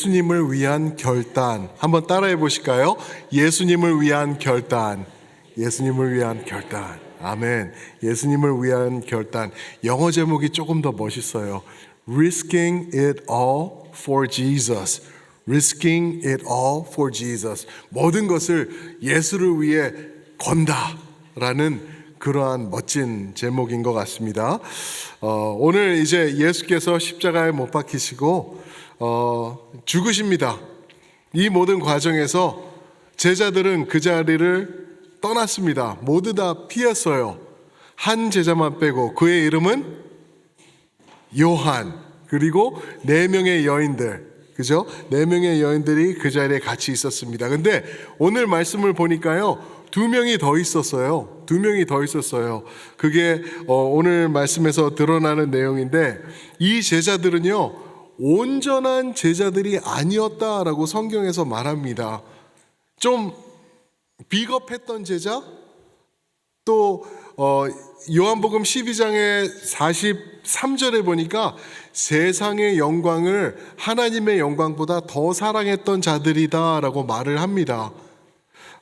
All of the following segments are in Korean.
예수님을 위한 결단. 한번 따라해 보실까요? 예수님을 위한 결단. 예수님을 위한 결단. 아멘. 예수님을 위한 결단. 영어 제목이 조금 더 멋있어요. Risking it all for Jesus. Risking it all for Jesus. 모든 것을 예수를 위해 건다라는 그러한 멋진 제목인 것 같습니다. 오늘 이제 예수께서 십자가에 못 박히시고 죽으십니다. 이 모든 과정에서 제자들은 그 자리를 떠났습니다. 모두 다 피했어요. 한 제자만 빼고, 그의 이름은 요한, 그리고 4명의 여인들, 그죠? 4명의 여인들이 그 자리에 같이 있었습니다. 근데 오늘 말씀을 보니까요, 2명이 더 있었어요. 2명이 더 있었어요. 그게 오늘 말씀에서 드러나는 내용인데, 이 제자들은요, 온전한 제자들이 아니었다라고 성경에서 말합니다. 좀 비겁했던 제자, 또 요한복음 12장의 43절에 보니까 세상의 영광을 하나님의 영광보다 더 사랑했던 자들이다라고 말을 합니다.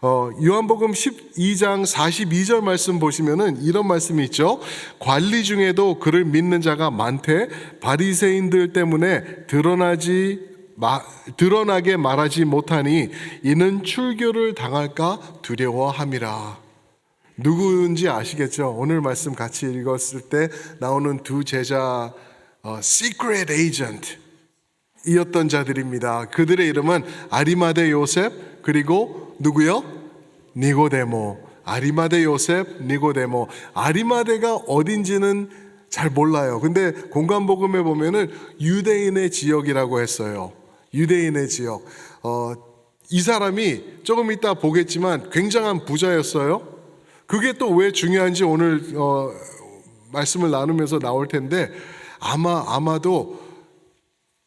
요한복음 12장 42절 말씀 보시면은 이런 말씀이 있죠. 관리 중에도 그를 믿는 자가 많되 바리새인들 때문에 드러나게 말하지 못하니 이는 출교를 당할까 두려워함이라. 누구인지 아시겠죠? 오늘 말씀 같이 읽었을 때 나오는 2 제자 secret agent 이었던 자들입니다. 그들의 이름은 아리마대 요셉, 그리고 누구요? 니고데모. 아리마대 요셉, 니고데모. 아리마대가 어딘지는 잘 몰라요. 근데 공관복음에 보면은 유대인의 지역이라고 했어요. 유대인의 지역. 이 사람이 조금 이따 보겠지만 굉장한 부자였어요. 그게 또 왜 중요한지 오늘 말씀을 나누면서 나올 텐데, 아마도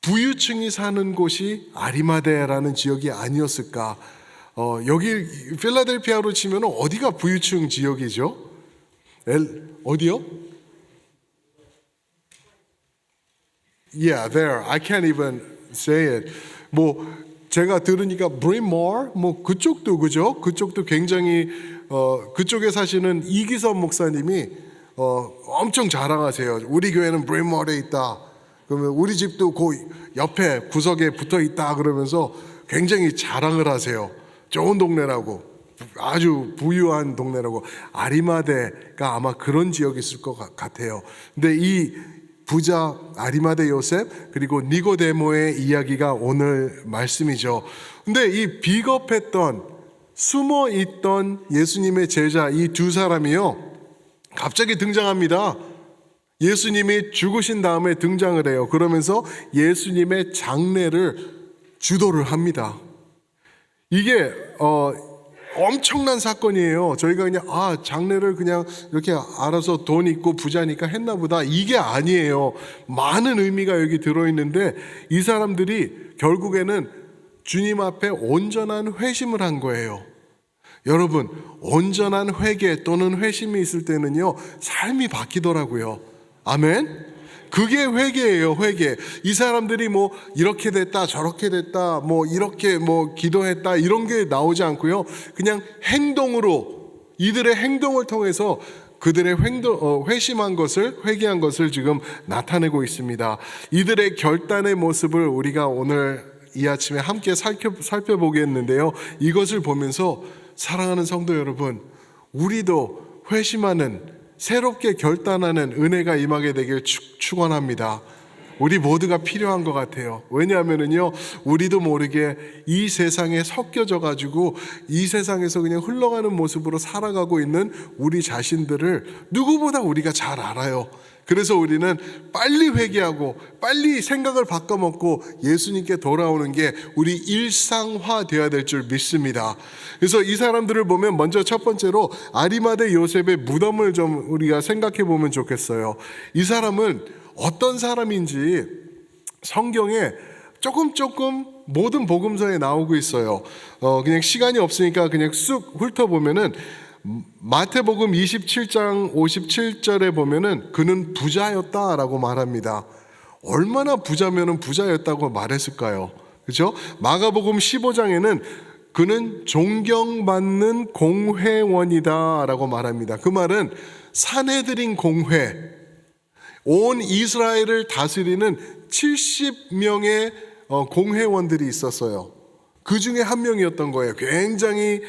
부유층이 사는 곳이 아리마대라는 지역이 아니었을까. 여기 필라델피아로 치면 어디가 부유층 지역이죠? 어디요? Yeah, there. I can't even say it. 뭐 제가 들으니까 브리모어 뭐 그쪽도, 그죠? 그쪽도 굉장히 그쪽에 사시는 이기선 목사님이 엄청 자랑하세요. 우리 교회는 브리모어에 있다. 그러면 우리 집도 그 옆에 구석에 붙어 있다 그러면서 굉장히 자랑을 하세요. 좋은 동네라고, 아주 부유한 동네라고. 아리마대가 아마 그런 지역이 있을 것 같아요. 근데 이 부자 아리마대 요셉 그리고 니고데모의 이야기가 오늘 말씀이죠. 근데 이 비겁했던 숨어 있던 예수님의 제자 이 2 사람이요, 갑자기 등장합니다. 예수님이 죽으신 다음에 등장을 해요. 그러면서 예수님의 장례를 주도를 합니다. 이게 엄청난 사건이에요. 저희가 그냥 장례를 그냥 이렇게 알아서 돈 있고 부자니까 했나 보다, 이게 아니에요. 많은 의미가 여기 들어있는데, 이 사람들이 결국에는 주님 앞에 온전한 회심을 한 거예요. 여러분, 온전한 회개 또는 회심이 있을 때는요, 삶이 바뀌더라고요. 아멘. 그게 회개예요, 회개. 이 사람들이 뭐 이렇게 됐다 저렇게 됐다 뭐 이렇게 뭐 기도했다 이런 게 나오지 않고요, 그냥 행동으로, 이들의 행동을 통해서 그들의 회심한 것을, 회개한 것을 지금 나타내고 있습니다. 이들의 결단의 모습을 우리가 오늘 이 아침에 함께 살펴보겠는데요, 이것을 보면서 사랑하는 성도 여러분, 우리도 회심하는, 새롭게 결단하는 은혜가 임하게 되길 축원합니다. 우리 모두가 필요한 것 같아요. 왜냐하면요, 우리도 모르게 이 세상에 섞여져 가지고 이 세상에서 그냥 흘러가는 모습으로 살아가고 있는 우리 자신들을 누구보다 우리가 잘 알아요. 그래서 우리는 빨리 회개하고 빨리 생각을 바꿔먹고 예수님께 돌아오는 게 우리 일상화 되어야 될 줄 믿습니다. 그래서 이 사람들을 보면 먼저 첫 번째로 아리마대 요셉의 무덤을 좀 우리가 생각해 보면 좋겠어요. 이 사람은 어떤 사람인지 성경에 조금 모든 복음서에 나오고 있어요. 그냥 시간이 없으니까 그냥 쑥 훑어보면은 마태복음 27장 57절에 보면은 그는 부자였다라고 말합니다. 얼마나 부자면은 부자였다고 말했을까요? 그렇죠? 마가복음 15장에는 그는 존경받는 공회원이다라고 말합니다. 그 말은 산헤드린 공회, 온 이스라엘을 다스리는 70명의 공회원들이 있었어요. 그 중에 한 명이었던 거예요. 굉장히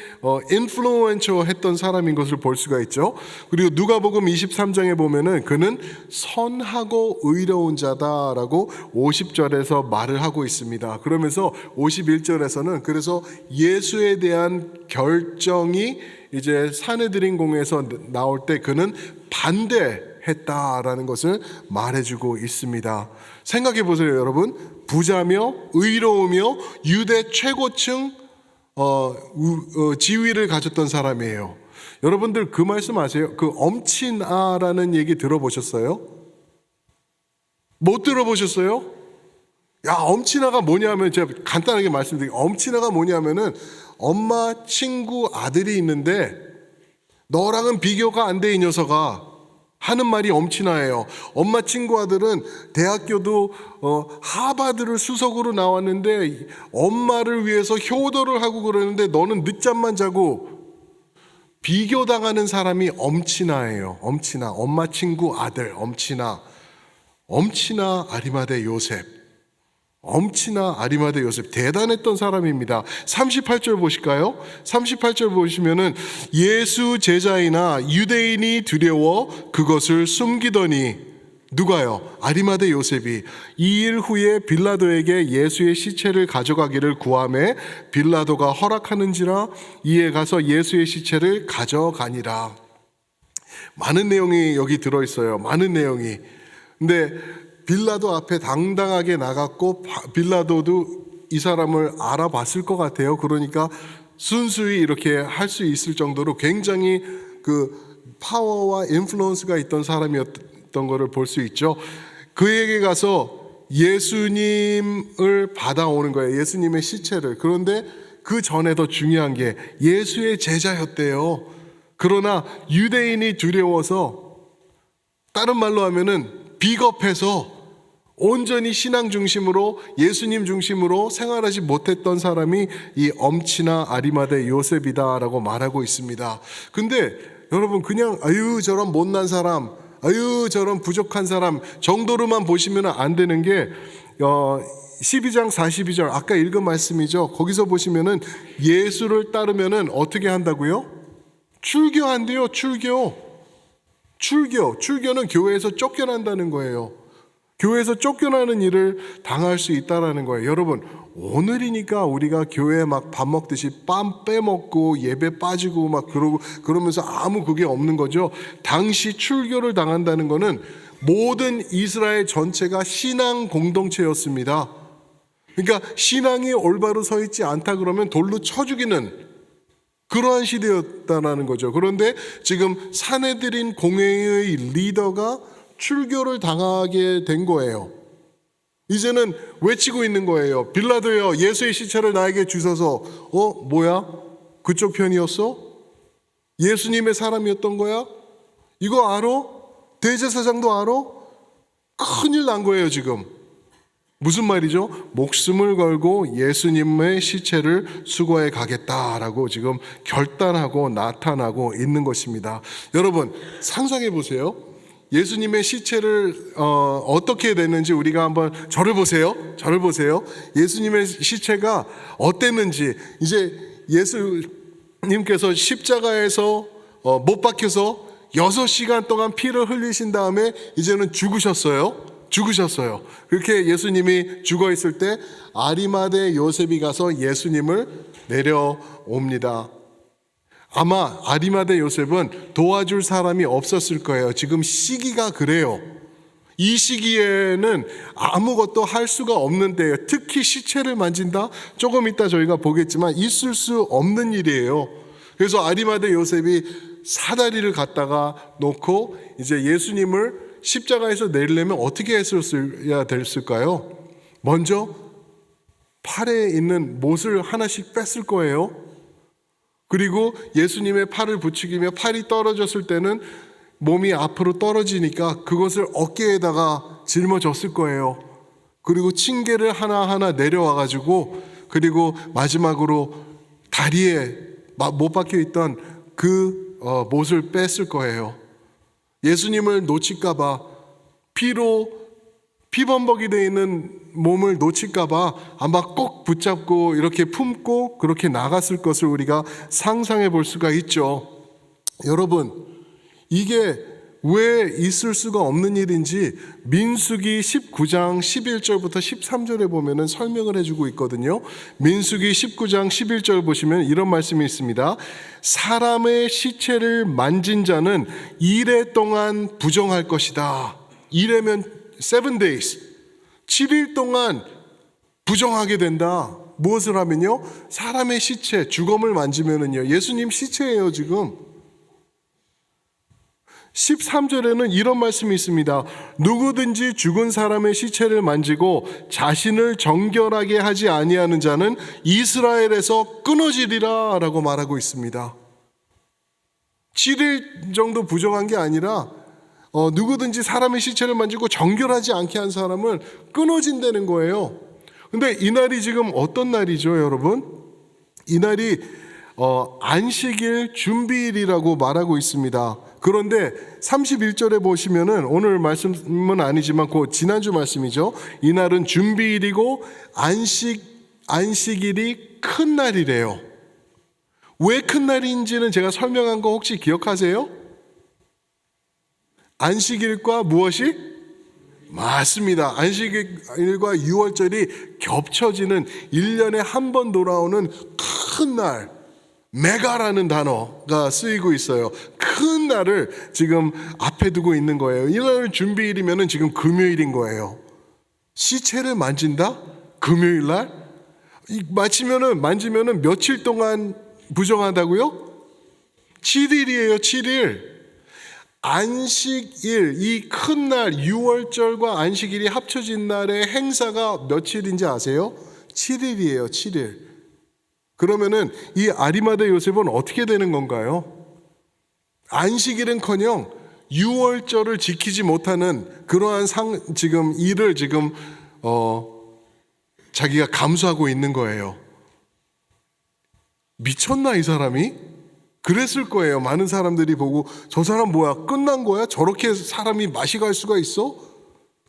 인플루언처 했던 사람인 것을 볼 수가 있죠. 그리고 누가복음 23장에 보면은 그는 선하고 의로운 자다라고 50절에서 말을 하고 있습니다. 그러면서 51절에서는 그래서 예수에 대한 결정이 이제 산헤드린 공회에서 나올 때 그는 반대했다라는 것을 말해주고 있습니다. 생각해 보세요, 여러분. 부자며 의로우며 유대 최고층 지위를 가졌던 사람이에요. 여러분들 그 말씀 아세요? 그 엄친아라는 얘기 들어보셨어요? 못 들어보셨어요? 야, 엄친아가 뭐냐면 제가 간단하게 말씀드릴게요. 엄친아가 뭐냐면은 엄마 친구 아들이 있는데 너랑은 비교가 안 돼 이 녀석아 하는 말이 엄친아예요. 엄마 친구 아들은 대학교도 하버드를 수석으로 나왔는데 엄마를 위해서 효도를 하고 그러는데 너는 늦잠만 자고 비교당하는 사람이 엄친아예요. 엄친아, 엄마 친구 아들 엄친아. 엄친아 아리마대 요셉. 엄친아 아리마대 요셉 대단했던 사람입니다. 38절 보실까요? 38절 보시면은 예수 제자이나 유대인이 두려워 그것을 숨기더니 누가요? 아리마대 요셉이 2일 후에 빌라도에게 예수의 시체를 가져가기를 구하매 빌라도가 허락하는지라 이에 가서 예수의 시체를 가져가니라. 많은 내용이 여기 들어있어요. 많은 내용이. 근데 빌라도 앞에 당당하게 나갔고 빌라도도 이 사람을 알아봤을 것 같아요. 그러니까 순수히 이렇게 할 수 있을 정도로 굉장히 그 파워와 인플루언스가 있던 사람이었던 것을 볼 수 있죠. 그에게 가서 예수님을 받아오는 거예요. 예수님의 시체를. 그런데 그 전에 더 중요한 게 예수의 제자였대요. 그러나 유대인이 두려워서 다른 말로 하면은 비겁해서 온전히 신앙 중심으로 예수님 중심으로 생활하지 못했던 사람이 이 엄친아 아리마대 요셉이다라고 말하고 있습니다. 근데 여러분 그냥 아유 저런 못난 사람, 아유 저런 부족한 사람 정도로만 보시면 안 되는 게 12장 42절 아까 읽은 말씀이죠. 거기서 보시면은 예수를 따르면은 어떻게 한다고요? 출교한대요. 출교는 교회에서 쫓겨난다는 거예요. 교회에서 쫓겨나는 일을 당할 수 있다라는 거예요. 여러분 오늘이니까 우리가 교회에 막 밥 먹듯이 빰 빼먹고 예배 빠지고 막 그러면서 아무 그게 없는 거죠. 당시 출교를 당한다는 거는 모든 이스라엘 전체가 신앙 공동체였습니다. 그러니까 신앙이 올바로 서 있지 않다 그러면 돌로 쳐 죽이는 그러한 시대였다는 거죠. 그런데 지금 산헤드린 공회의 리더가 출교를 당하게 된 거예요. 이제는 외치고 있는 거예요. 빌라도여 예수의 시체를 나에게 주소서. 뭐야? 그쪽 편이었어? 예수님의 사람이었던 거야? 이거 알아? 대제사장도 알아? 큰일 난 거예요 지금. 무슨 말이죠? 목숨을 걸고 예수님의 시체를 수거해 가겠다라고 지금 결단하고 나타나고 있는 것입니다. 여러분 상상해 보세요. 예수님의 시체를 어떻게 됐는지 우리가 한번 저를 보세요. 예수님의 시체가 어땠는지 이제 예수님께서 십자가에서 못 박혀서 6시간 동안 피를 흘리신 다음에 이제는 죽으셨어요. 그렇게 예수님이 죽어 있을 때 아리마대 요셉이 가서 예수님을 내려옵니다. 아마 아리마대 요셉은 도와줄 사람이 없었을 거예요. 지금 시기가 그래요. 이 시기에는 아무것도 할 수가 없는 때예요. 특히 시체를 만진다? 조금 이따 저희가 보겠지만 있을 수 없는 일이에요. 그래서 아리마대 요셉이 사다리를 갖다가 놓고 이제 예수님을 십자가에서 내리려면 어떻게 했어야 됐을까요? 먼저 팔에 있는 못을 하나씩 뺐을 거예요. 그리고 예수님의 팔을 부추기며 팔이 떨어졌을 때는 몸이 앞으로 떨어지니까 그것을 어깨에다가 짊어졌을 거예요. 그리고 징계를 하나하나 내려와 가지고, 그리고 마지막으로 다리에 못 박혀 있던 그 못을 뺐을 거예요. 예수님을 놓칠까 봐, 피범벅이 되어 있는 몸을 놓칠까 봐 아마 꼭 붙잡고 이렇게 품고 그렇게 나갔을 것을 우리가 상상해 볼 수가 있죠. 여러분, 이게 왜 있을 수가 없는 일인지 민수기 19장 11절부터 13절에 보면은 설명을 해주고 있거든요. 민수기 19장 11절 보시면 이런 말씀이 있습니다. 사람의 시체를 만진 자는 이레 동안 부정할 것이다. 이레면 7 days, 7일 동안 부정하게 된다. 무엇을 하면요? 사람의 시체, 주검을 만지면은요, 예수님 시체예요 지금. 13절에는 이런 말씀이 있습니다. 누구든지 죽은 사람의 시체를 만지고 자신을 정결하게 하지 아니하는 자는 이스라엘에서 끊어지리라 라고 말하고 있습니다. 7일 정도 부정한 게 아니라 누구든지 사람의 시체를 만지고 정결하지 않게 한 사람은 끊어진다는 거예요. 근데 이 날이 지금 어떤 날이죠, 여러분? 이 날이 안식일 준비일이라고 말하고 있습니다. 그런데 31절에 보시면은 오늘 말씀은 아니지만 그 지난주 말씀이죠. 이 날은 준비일이고 안식일이 큰 날이래요. 왜 큰 날인지는 제가 설명한 거 혹시 기억하세요? 안식일과 무엇이? 맞습니다. 안식일과 유월절이 겹쳐지는 1년에 한 번 돌아오는 큰 날, 메가라는 단어가 쓰이고 있어요. 큰 날을 지금 앞에 두고 있는 거예요. 이날 준비일이면 지금 금요일인 거예요. 시체를 만진다? 금요일 날? 만지면은 며칠 동안 부정한다고요? 7일이에요, 7일. 안식일, 이 큰 날, 유월절과 안식일이 합쳐진 날의 행사가 며칠인지 아세요? 7일이에요, 7일. 그러면은 이 아리마다 요셉은 어떻게 되는 건가요? 안식일은커녕 유월절을 지키지 못하는 그러한 지금 일을 지금 자기가 감수하고 있는 거예요. 미쳤나 이 사람이? 그랬을 거예요. 많은 사람들이 보고 저 사람 뭐야? 끝난 거야? 저렇게 사람이 맛이 갈 수가 있어?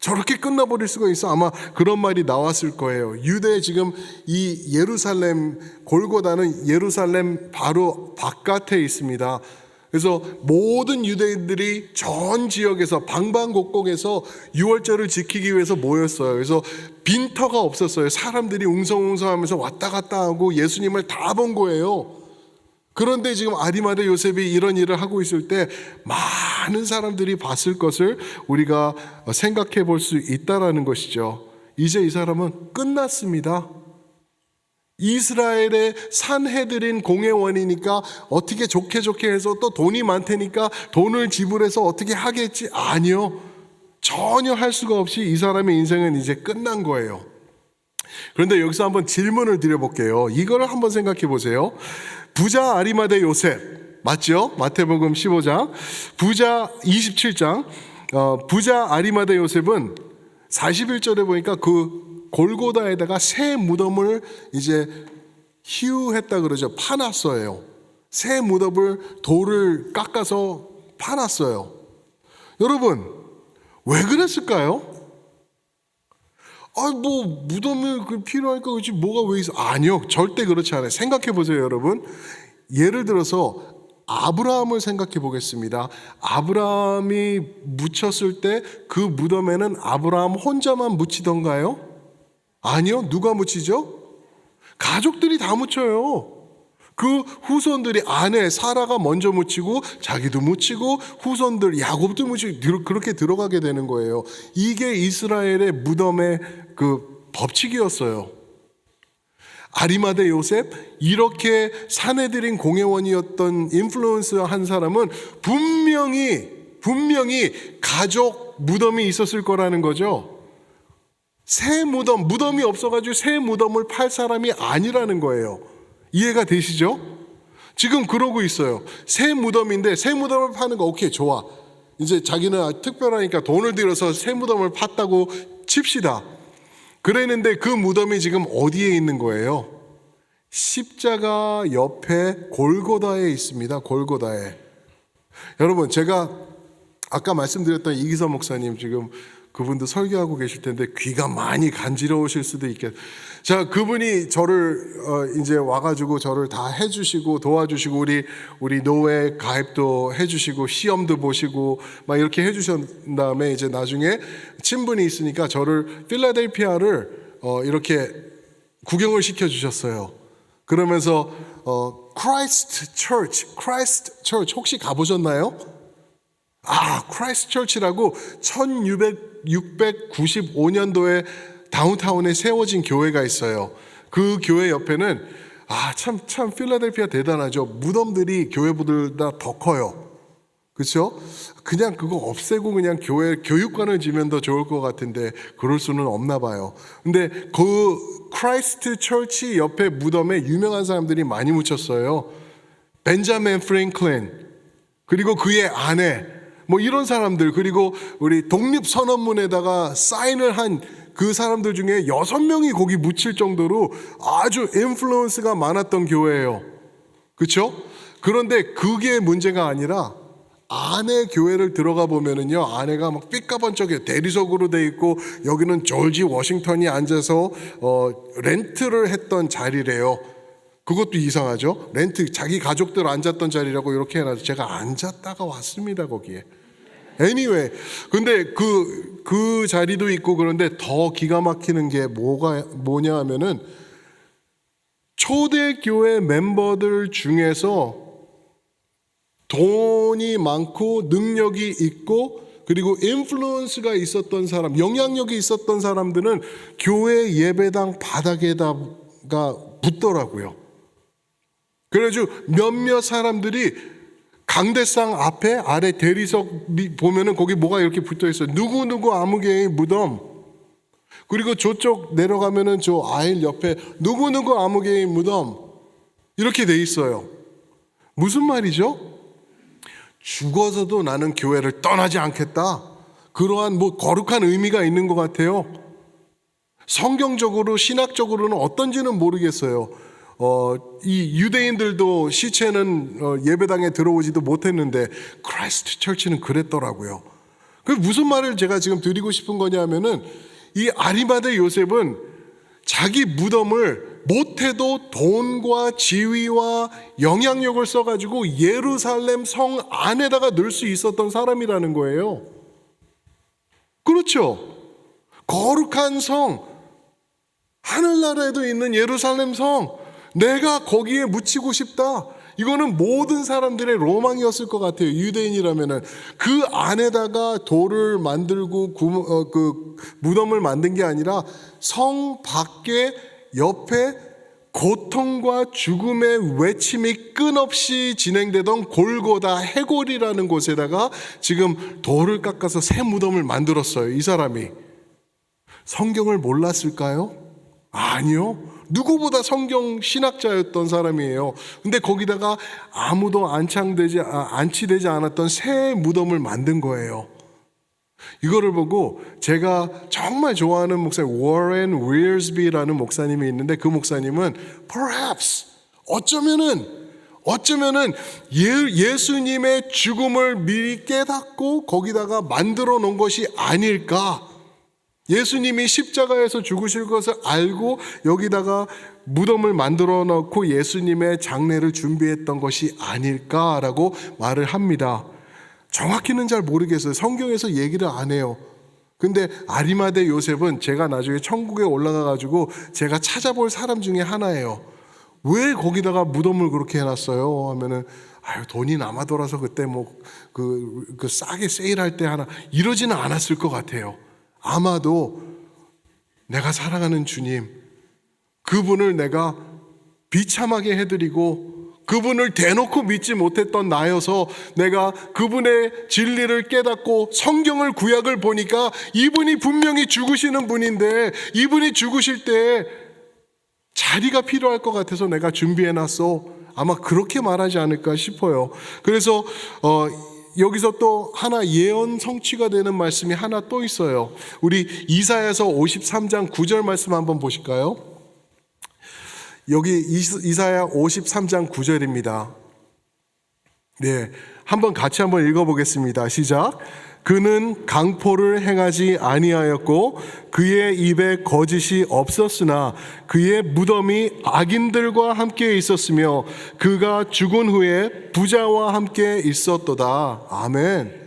저렇게 끝나버릴 수가 있어? 아마 그런 말이 나왔을 거예요. 유대 지금 이 예루살렘, 골고다는 예루살렘 바로 바깥에 있습니다. 그래서 모든 유대인들이 전 지역에서 방방곡곡에서 유월절을 지키기 위해서 모였어요. 그래서 빈터가 없었어요. 사람들이 웅성웅성하면서 왔다 갔다 하고 예수님을 다 본 거예요. 그런데 지금 아리마다 요셉이 이런 일을 하고 있을 때 많은 사람들이 봤을 것을 우리가 생각해 볼 수 있다라는 것이죠. 이제 이 사람은 끝났습니다. 이스라엘의 산헤드린 공회원이니까 어떻게 좋게 해서 또 돈이 많다니까 돈을 지불해서 어떻게 하겠지? 아니요. 전혀 할 수가 없이 이 사람의 인생은 이제 끝난 거예요. 그런데 여기서 한번 질문을 드려볼게요. 이거를 한번 생각해 보세요. 부자 아리마다 요셉 맞죠? 마태복음 15장 부자 27장 부자 아리마다 요셉은 41절에 보니까 그 골고다에다가 새 무덤을 이제 희우했다 그러죠. 파놨어요. 새 무덤을 돌을 깎아서 파놨어요. 여러분 왜 그랬을까요? 뭐 무덤이 필요할까 그렇지 뭐가 왜 있어? 아니요, 절대 그렇지 않아요. 생각해 보세요, 여러분. 예를 들어서 아브라함을 생각해 보겠습니다. 아브라함이 묻혔을 때 그 무덤에는 아브라함 혼자만 묻히던가요? 아니요, 누가 묻히죠? 가족들이 다 묻혀요. 그 후손들이 아내 사라가 먼저 묻히고 자기도 묻히고 후손들 야곱도 묻히고 그렇게 들어가게 되는 거예요. 이게 이스라엘의 무덤의 그 법칙이었어요. 아리마다 요셉 이렇게 사내들인 공회원이었던 인플루언스 한 사람은 분명히 가족 무덤이 있었을 거라는 거죠. 새 무덤이 없어가지고 새 무덤을 팔 사람이 아니라는 거예요. 이해가 되시죠? 지금 그러고 있어요. 새 무덤인데 새 무덤을 파는 거 오케이 좋아. 이제 자기는 특별하니까 돈을 들여서 새 무덤을 팠다고 칩시다. 그랬는데 그 무덤이 지금 어디에 있는 거예요? 십자가 옆에 골고다에 있습니다. 골고다에. 여러분, 제가 아까 말씀드렸던 이기서 목사님, 지금 그분도 설교하고 계실 텐데 귀가 많이 간지러우실 수도 있겠어요. 자, 그분이 저를 이제 와가지고 저를 다 해주시고 도와주시고 우리 노예 가입도 해주시고 시험도 보시고 막 이렇게 해주신 다음에 이제 나중에 친분이 있으니까 저를 필라델피아를 이렇게 구경을 시켜주셨어요. 그러면서 크라이스트 처치 혹시 가보셨나요? 크라이스트 처치라고 1695년도에 다운타운에 세워진 교회가 있어요. 그 교회 옆에는 참 필라델피아 대단하죠. 무덤들이 교회보다 더 커요. 그렇죠? 그냥 그거 없애고 그냥 교회 교육관을 지면 더 좋을 것 같은데 그럴 수는 없나 봐요. 근데 그 크라이스트 처치 옆에 무덤에 유명한 사람들이 많이 묻혔어요. 벤자민 프랭클린, 그리고 그의 아내, 뭐 이런 사람들, 그리고 우리 독립선언문에다가 사인을 한 그 사람들 중에 6명이 거기 묻힐 정도로 아주 인플루언스가 많았던 교회예요. 그렇죠? 그런데 그게 문제가 아니라 아내 교회를 들어가 보면은요, 아내가 막 삐까번쩍해 대리석으로 돼 있고 여기는 조지 워싱턴이 앉아서 렌트를 했던 자리래요. 그것도 이상하죠. 렌트, 자기 가족들 앉았던 자리라고 이렇게 해놔서 제가 앉았다가 왔습니다, 거기에. Anyway, 근데 그 자리도 있고. 그런데 더 기가 막히는 게 뭐냐 하면은 초대교회 멤버들 중에서 돈이 많고 능력이 있고 그리고 인플루언스가 있었던 사람, 영향력이 있었던 사람들은 교회 예배당 바닥에다가 붙더라고요. 그래가지고 몇몇 사람들이 강대상 앞에 아래 대리석 보면은 거기 뭐가 이렇게 붙어 있어요. 누구누구 아무개의 무덤. 그리고 저쪽 내려가면은 저 아일 옆에 누구누구 아무개의 무덤. 이렇게 돼 있어요. 무슨 말이죠? 죽어서도 나는 교회를 떠나지 않겠다. 그러한 뭐 거룩한 의미가 있는 것 같아요. 성경적으로 신학적으로는 어떤지는 모르겠어요. 이 유대인들도 시체는 예배당에 들어오지도 못했는데 크라이스트 처치는 그랬더라고요. 그 무슨 말을 제가 지금 드리고 싶은 거냐면은 이 아리마대 요셉은 자기 무덤을 못해도 돈과 지위와 영향력을 써가지고 예루살렘 성 안에다가 넣을 수 있었던 사람이라는 거예요. 그렇죠? 거룩한 성, 하늘나라에도 있는 예루살렘 성, 내가 거기에 묻히고 싶다. 이거는 모든 사람들의 로망이었을 것 같아요. 유대인이라면은 그 안에다가 돌을 만들고 그 무덤을 만든 게 아니라 성 밖에 옆에 고통과 죽음의 외침이 끊없이 진행되던 골고다 해골이라는 곳에다가 지금 돌을 깎아서 새 무덤을 만들었어요. 이 사람이 성경을 몰랐을까요? 아니요. 누구보다 성경 신학자였던 사람이에요. 근데 거기다가 아무도 안치되지 않았던 새 무덤을 만든 거예요. 이거를 보고 제가 정말 좋아하는 목사님 워렌 위어스비라는 목사님이 있는데 그 목사님은 perhaps 어쩌면은 예수님의 죽음을 미리 깨닫고 거기다가 만들어 놓은 것이 아닐까. 예수님이 십자가에서 죽으실 것을 알고 여기다가 무덤을 만들어 놓고 예수님의 장례를 준비했던 것이 아닐까라고 말을 합니다. 정확히는 잘 모르겠어요. 성경에서 얘기를 안 해요. 근데 아리마대 요셉은 제가 나중에 천국에 올라가가지고 제가 찾아볼 사람 중에 하나예요. 왜 거기다가 무덤을 그렇게 해놨어요? 하면은 돈이 남아돌아서 그때 뭐 그 싸게 세일할 때 하나 이러지는 않았을 것 같아요. 아마도 내가 사랑하는 주님, 그분을 내가 비참하게 해드리고 그분을 대놓고 믿지 못했던 나여서 내가 그분의 진리를 깨닫고 성경을 구약을 보니까 이분이 분명히 죽으시는 분인데 이분이 죽으실 때 자리가 필요할 것 같아서 내가 준비해놨어. 아마 그렇게 말하지 않을까 싶어요. 그래서 여기서 또 하나 예언 성취가 되는 말씀이 하나 또 있어요. 우리 이사야서 53장 9절 말씀 한번 보실까요? 여기 이사야 53장 9절입니다. 네, 같이 한번 읽어보겠습니다. 시작. 그는 강포를 행하지 아니하였고 그의 입에 거짓이 없었으나 그의 무덤이 악인들과 함께 있었으며 그가 죽은 후에 부자와 함께 있었도다. 아멘.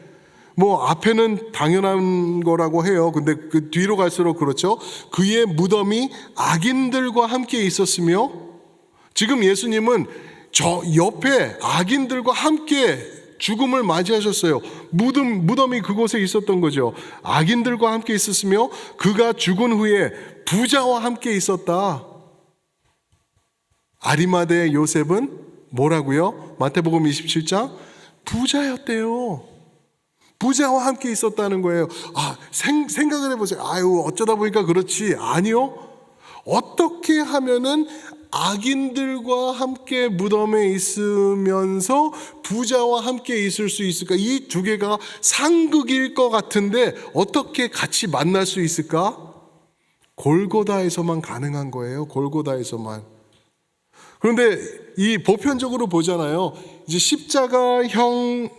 앞에는 당연한 거라고 해요. 근데 그 뒤로 갈수록 그렇죠. 그의 무덤이 악인들과 함께 있었으며, 지금 예수님은 저 옆에 악인들과 함께 죽음을 맞이하셨어요. 무덤이 그곳에 있었던 거죠. 악인들과 함께 있었으며 그가 죽은 후에 부자와 함께 있었다. 아리마대 요셉은 뭐라고요? 마태복음 27장 부자였대요. 부자와 함께 있었다는 거예요. 생각을 해보세요. 어쩌다 보니까 그렇지. 아니요. 어떻게 하면은 악인들과 함께 무덤에 있으면서 부자와 함께 있을 수 있을까? 이 두 개가 상극일 것 같은데 어떻게 같이 만날 수 있을까? 골고다에서만 가능한 거예요. 골고다에서만. 그런데 이 보편적으로 보잖아요. 이제 십자가형으로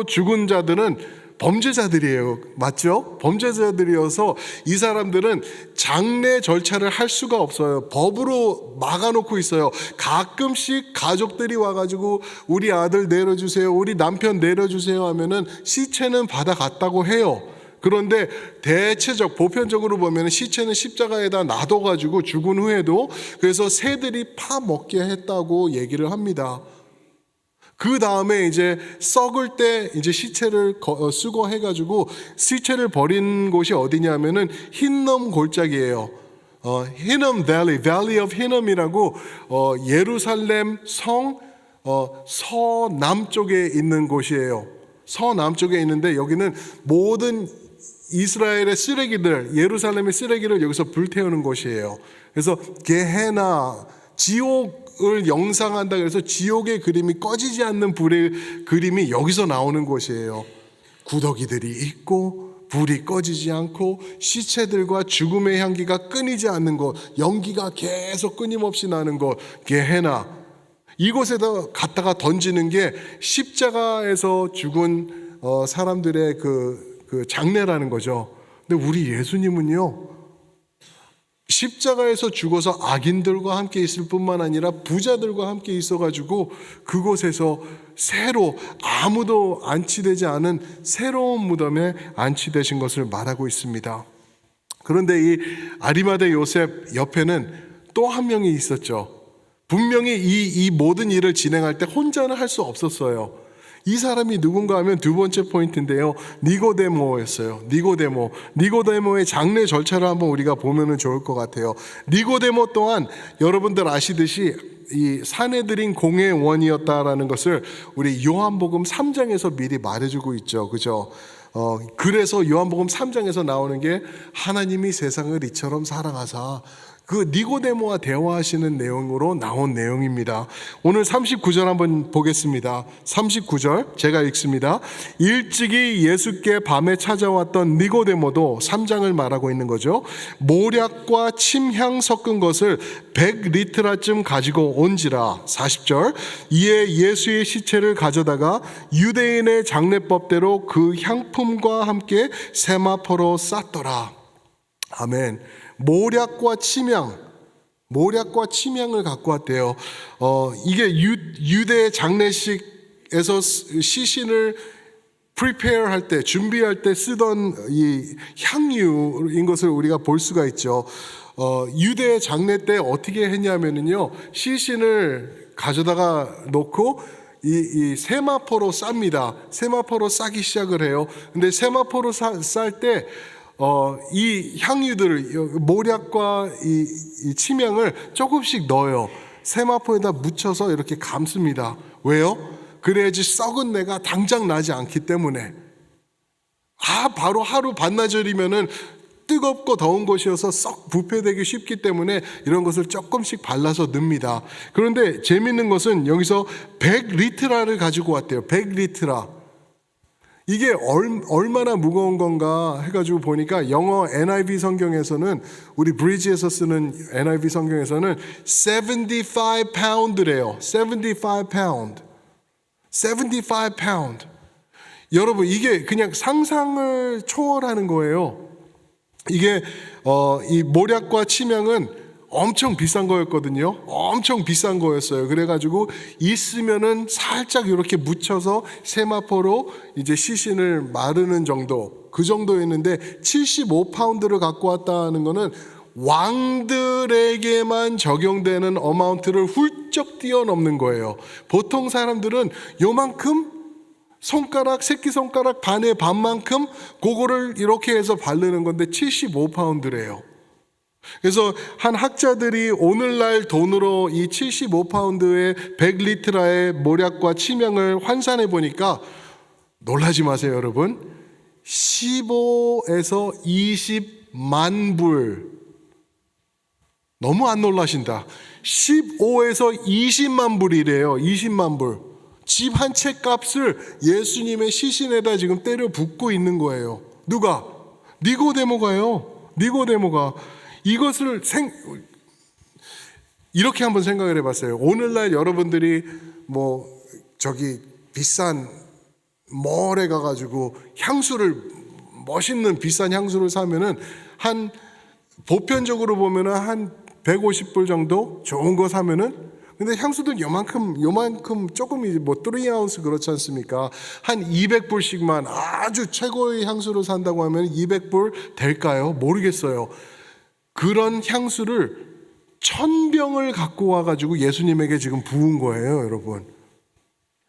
죽은 자들은 범죄자들이에요. 맞죠? 범죄자들이어서 이 사람들은 장례 절차를 할 수가 없어요. 법으로 막아놓고 있어요. 가끔씩 가족들이 와가지고 우리 아들 내려주세요, 우리 남편 내려주세요 하면은 시체는 받아갔다고 해요. 그런데 보편적으로 보면 시체는 십자가에다 놔둬가지고 죽은 후에도 그래서 새들이 파먹게 했다고 얘기를 합니다. 그 다음에 이제 썩을 때 이제 시체를 수거해가지고 시체를 버린 곳이 어디냐면은 힌넘 골짜기예요. 히넘 Valley of 히넘이라고 예루살렘 성 서남쪽에 있는 곳이에요. 서남쪽에 있는데 여기는 모든 이스라엘의 쓰레기들, 예루살렘의 쓰레기를 여기서 불태우는 곳이에요. 그래서 게헤나, 지옥을 영상한다 그래서 지옥의 그림이 꺼지지 않는 불의 그림이 여기서 나오는 곳이에요. 구더기들이 있고 불이 꺼지지 않고 시체들과 죽음의 향기가 끊이지 않는 곳, 연기가 계속 끊임없이 나는 곳, 게헤나. 이곳에다 갖다가 던지는 게 십자가에서 죽은 사람들의 그 장례라는 거죠. 근데 우리 예수님은요, 십자가에서 죽어서 악인들과 함께 있을 뿐만 아니라 부자들과 함께 있어가지고 그곳에서 새로 아무도 안치되지 않은 새로운 무덤에 안치되신 것을 말하고 있습니다. 그런데 이 아리마대 요셉 옆에는 또 한 명이 있었죠. 분명히 이 모든 일을 진행할 때 혼자는 할 수 없었어요. 이 사람이 누군가 하면 두 번째 포인트인데요. 니고데모였어요. 니고데모의 장례 절차를 한번 우리가 보면은 좋을 것 같아요. 니고데모 또한 여러분들 아시듯이 이 사내들인 공의 원이었다라는 것을 우리 요한복음 3장에서 미리 말해주고 있죠. 그죠? 그래서 요한복음 3장에서 나오는 게 하나님이 세상을 이처럼 사랑하사, 그 니고데모와 대화하시는 내용으로 나온 내용입니다. 오늘 39절 한번 보겠습니다. 39절 제가 읽습니다. 일찍이 예수께 밤에 찾아왔던 니고데모도 3장을 말하고 있는 거죠. 모략과 침향 섞은 것을 100리트라쯤 가지고 온지라. 40절 이에 예수의 시체를 가져다가 유대인의 장례법대로 그 향품과 함께 세마포로 쌌더라. 아멘. 모략과 침향을 갖고 왔대요. 이게 유대 장례식에서 시신을 prepare 할 때, 준비할 때 쓰던 이 향유인 것을 우리가 볼 수가 있죠. 유대 장례 때 어떻게 했냐면요, 시신을 가져다가 놓고 이 세마포로 쌉니다. 세마포로 싸기 시작을 해요. 근데 세마포로 쌀 때 이 향유들을, 모략과 이 침향을 조금씩 넣어요. 세마포에다 묻혀서 이렇게 감습니다. 왜요? 그래야지 썩은 내가 당장 나지 않기 때문에. 바로 하루 반나절이면은 뜨겁고 더운 곳이어서 썩 부패되기 쉽기 때문에 이런 것을 조금씩 발라서 넣습니다. 그런데 재밌는 것은 여기서 100리트라를 가지고 왔대요. 100리트라. 이게 얼마나 무거운 건가 해가지고 보니까 영어 NIV 성경에서는, 우리 브리지에서 쓰는 NIV 성경에서는 75 pound래요. 75 pound. 75 pound. 여러분, 이게 그냥 상상을 초월하는 거예요. 이게 이 모략과 침향은 엄청 비싼 거였거든요. 엄청 비싼 거였어요. 그래가지고 있으면은 살짝 이렇게 묻혀서 세마포로 이제 시신을 마르는 정도, 그 정도였는데 75파운드를 갖고 왔다는 거는 왕들에게만 적용되는 어마운트를 훌쩍 뛰어넘는 거예요. 보통 사람들은 요만큼, 손가락, 새끼손가락 반의 반만큼 그거를 이렇게 해서 바르는 건데 75파운드래요. 그래서 한 학자들이 오늘날 돈으로 이 75파운드의 100리트라의 모략과 침향을 환산해 보니까 놀라지 마세요, 여러분. 15에서 20만 불. 너무 안 놀라신다. 15에서 20만 불이래요. 20만 불. 집 한 채 값을 예수님의 시신에다 지금 때려 붓고 있는 거예요. 누가? 니고데모가요. 니고데모가. 이것을 이렇게 한번 생각을 해봤어요. 오늘날 여러분들이 비싼 몰에 가가지고 멋있는 비싼 향수를 사면은 보편적으로 보면은 한 150불 정도 좋은 거 사면은, 근데 향수들 요만큼 조금 3아운스 그렇지 않습니까? 한 200불씩만 아주 최고의 향수를 산다고 하면 200불 될까요? 모르겠어요. 그런 향수를 1000병을 갖고 와가지고 예수님에게 지금 부은 거예요, 여러분.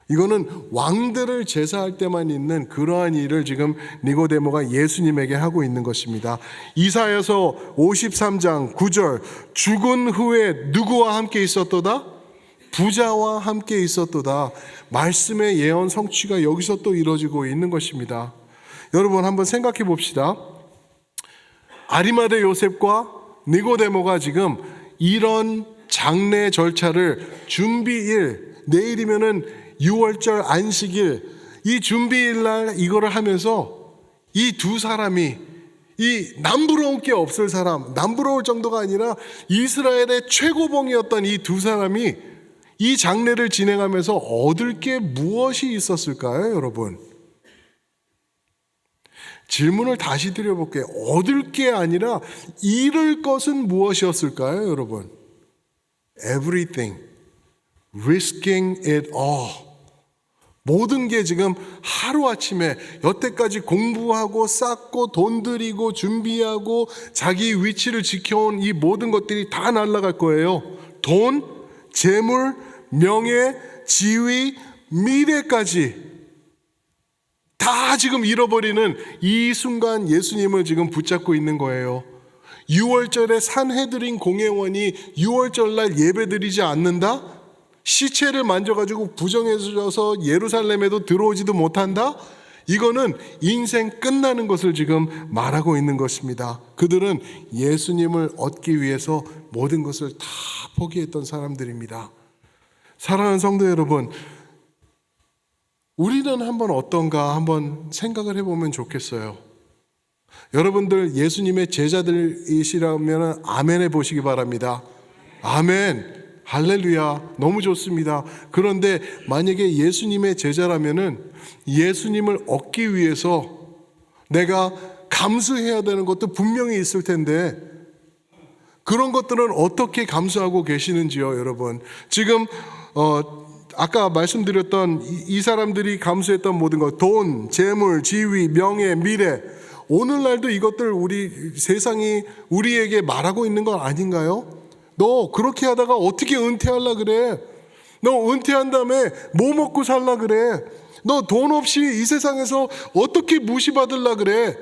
이거는 왕들을 제사할 때만 있는 그러한 일을 지금 니고데모가 예수님에게 하고 있는 것입니다. 이사야서 53장 9절, 죽은 후에 누구와 함께 있었도다? 부자와 함께 있었도다. 말씀의 예언 성취가 여기서 또 이루어지고 있는 것입니다. 여러분, 한번 생각해 봅시다. 아리마대 요셉과 니고데모가 지금 이런 장례 절차를 준비일, 내일이면은 6월절 안식일, 이 준비일 날 이거를 하면서 이 두 사람이, 이 남부러울 게 없을 사람, 남부러울 정도가 아니라 이스라엘의 최고봉이었던 이 두 사람이 이 장례를 진행하면서 얻을 게 무엇이 있었을까요, 여러분? 질문을 다시 드려볼게요. 얻을 게 아니라 잃을 것은 무엇이었을까요, 여러분? Everything. Risking it all. 모든 게 지금 하루아침에 여태까지 공부하고 쌓고 돈 들이고 준비하고 자기 위치를 지켜온 이 모든 것들이 다 날아갈 거예요. 돈, 재물, 명예, 지위, 미래까지 다 지금 잃어버리는 이 순간 예수님을 지금 붙잡고 있는 거예요. 6월절에 산헤드린 공회원이 6월절 날 예배드리지 않는다? 시체를 만져가지고 부정해져서 예루살렘에도 들어오지도 못한다? 이거는 인생 끝나는 것을 지금 말하고 있는 것입니다. 그들은 예수님을 얻기 위해서 모든 것을 다 포기했던 사람들입니다. 사랑하는 성도 여러분, 우리는 한번 어떤가 한번 생각을 해보면 좋겠어요. 여러분들 예수님의 제자들이시라면 아멘 해보시기 바랍니다. 아멘, 할렐루야, 너무 좋습니다. 그런데 만약에 예수님의 제자라면은 예수님을 얻기 위해서 내가 감수해야 되는 것도 분명히 있을 텐데, 그런 것들은 어떻게 감수하고 계시는지요, 여러분? 지금 아까 말씀드렸던 이 사람들이 감수했던 모든 것, 돈, 재물, 지위, 명예, 미래, 오늘날도 이것들 세상이 우리에게 말하고 있는 건 아닌가요? 너 그렇게 하다가 어떻게 은퇴하려 그래? 너 은퇴한 다음에 뭐 먹고 살라 그래? 너 돈 없이 이 세상에서 어떻게 무시받으려 그래?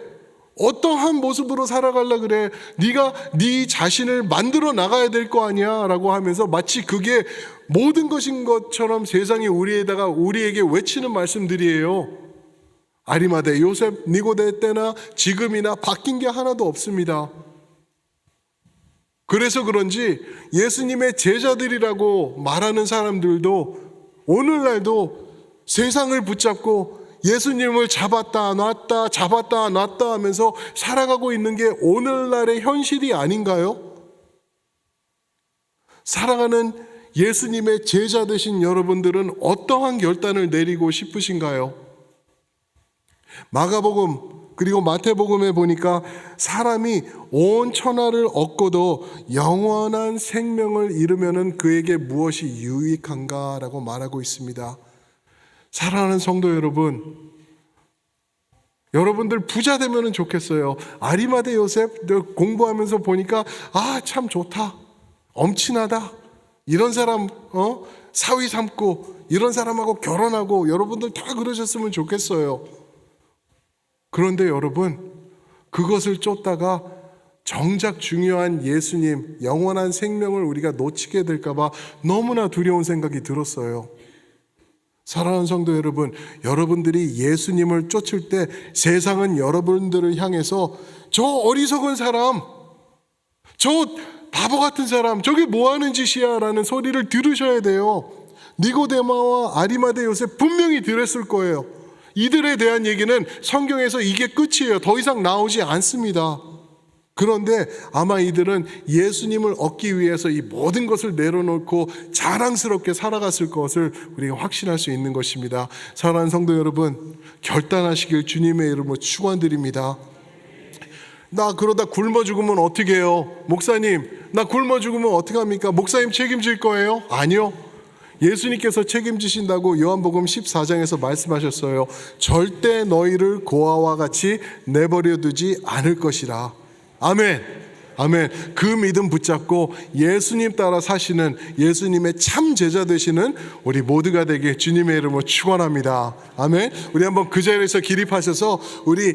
어떠한 모습으로 살아가려 그래? 네가 네 자신을 만들어 나가야 될 거 아니야? 라고 하면서 마치 그게 모든 것인 것처럼 세상이 우리에게 외치는 말씀들이에요. 아리마대 요셉, 니고데 때나 지금이나 바뀐 게 하나도 없습니다. 그래서 그런지 예수님의 제자들이라고 말하는 사람들도 오늘날도 세상을 붙잡고 예수님을 잡았다 놨다 잡았다 놨다 하면서 살아가고 있는 게 오늘날의 현실이 아닌가요? 사랑하는 예수님의 제자 되신 여러분들은 어떠한 결단을 내리고 싶으신가요? 마가복음 그리고 마태복음에 보니까 사람이 온 천하를 얻고도 영원한 생명을 잃으면 그에게 무엇이 유익한가라고 말하고 있습니다. 사랑하는 성도 여러분, 여러분들 부자 되면 좋겠어요. 아리마대 요셉 공부하면서 보니까 참 좋다, 엄친하다, 이런 사람 사위 삼고 이런 사람하고 결혼하고 여러분들 다 그러셨으면 좋겠어요. 그런데 여러분, 그것을 쫓다가 정작 중요한 예수님, 영원한 생명을 우리가 놓치게 될까봐 너무나 두려운 생각이 들었어요. 사랑하는 성도 여러분, 여러분들이 예수님을 쫓을 때 세상은 여러분들을 향해서 저 어리석은 사람, 저 바보 같은 사람, 저게 뭐 하는 짓이야 라는 소리를 들으셔야 돼요. 니고데마와 아리마대 요셉 분명히 들었을 거예요. 이들에 대한 얘기는 성경에서 이게 끝이에요. 더 이상 나오지 않습니다. 그런데 아마 이들은 예수님을 얻기 위해서 이 모든 것을 내려놓고 자랑스럽게 살아갔을 것을 우리가 확신할 수 있는 것입니다. 사랑하는 성도 여러분, 결단하시길 주님의 이름으로 축원드립니다. 나 그러다 굶어 죽으면 어떻게 해요? 목사님, 나 굶어 죽으면 어떻게 합니까? 목사님 책임질 거예요? 아니요. 예수님께서 책임지신다고 요한복음 14장에서 말씀하셨어요. 절대 너희를 고아와 같이 내버려 두지 않을 것이라. 아멘. 아멘. 그 믿음 붙잡고 예수님 따라 사시는 예수님의 참 제자 되시는 우리 모두가 되게 주님의 이름으로 축원합니다. 아멘. 우리 한번 그 자리에서 기립하셔서 우리